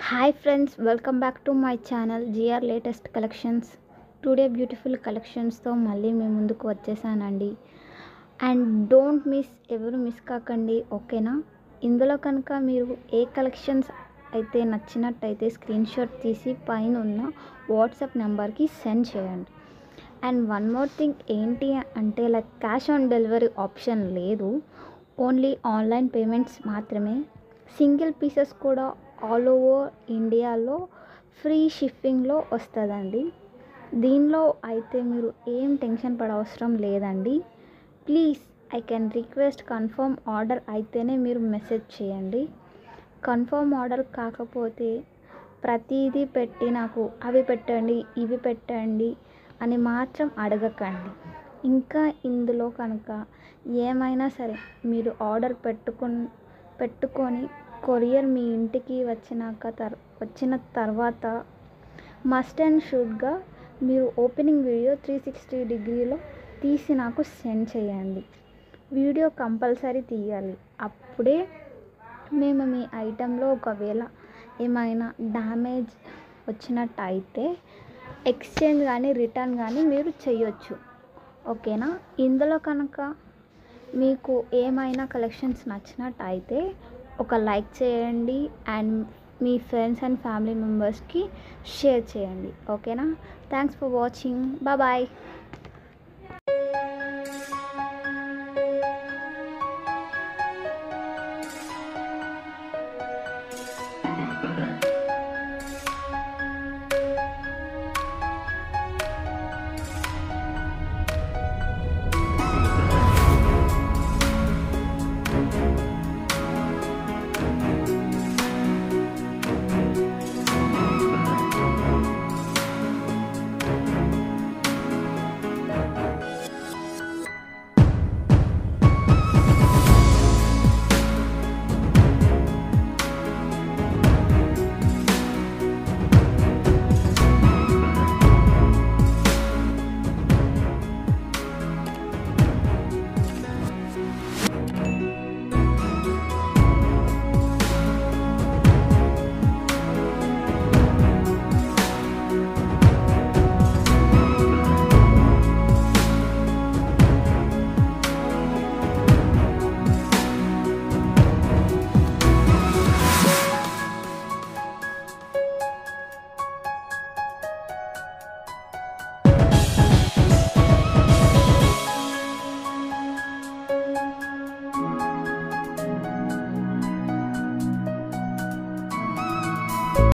Hi friends, welcome back to my channel GR latest collections. Today beautiful కలెక్షన్స్తో మళ్ళీ మీ ముందుకు వచ్చేసానండి. అండ్ డోంట్ ఎవరు మిస్ కాకండి, ఓకేనా? ఇందులో కనుక మీరు ఏ కలెక్షన్స్ అయితే నచ్చినట్టయితే స్క్రీన్ షాట్ తీసి పైన ఉన్న వాట్సాప్ నెంబర్కి సెండ్ చేయండి. అండ్ వన్ మోర్ థింగ్ ఏంటి అంటే, like cash on delivery option లేదు, ఓన్లీ ఆన్లైన్ పేమెంట్స్ మాత్రమే. సింగిల్ పీసెస్ కూడా ఆల్ ఓవర్ ఇండియాలో ఫ్రీ షిప్పింగ్లో వస్తుందండి. దీనిలో అయితే మీరు ఏం టెన్షన్ పడవసరం లేదండి. Please I can request confirm order అయితేనే మీరు మెసేజ్ చేయండి. కన్ఫర్మ్ ఆర్డర్ కాకపోతే ప్రతిదీ పెట్టి నాకు అవి పెట్టండి ఇవి పెట్టండి అని మాత్రం అడగకండి. ఇంకా ఇందులో కనుక ఏమైనా సరే మీరు ఆర్డర్ పెట్టుకొని కొరియర్ మీ ఇంటికి వచ్చిన తర్వాత మస్ట్ అండ్ షుడ్గా మీరు ఓపెనింగ్ వీడియో 360 డిగ్రీలో తీసి నాకు సెండ్ చేయండి. వీడియో కంపల్సరీ తీయాలి. అప్పుడే మేము మీ ఐటెంలో ఒకవేళ ఏమైనా డ్యామేజ్ వచ్చినట్టయితే ఎక్స్చేంజ్ కానీ రిటర్న్ కానీ మీరు చేయొచ్చు, ఓకేనా? ఇందులో కనుక మీకు ఏమైనా కలెక్షన్స్ నచ్చినట్టయితే ఒక లైక్ చేయండి and me friends and family మెంబర్స్కి షేర్ చేయండి, ఓకేనా? Thanks for watching. బాయ్.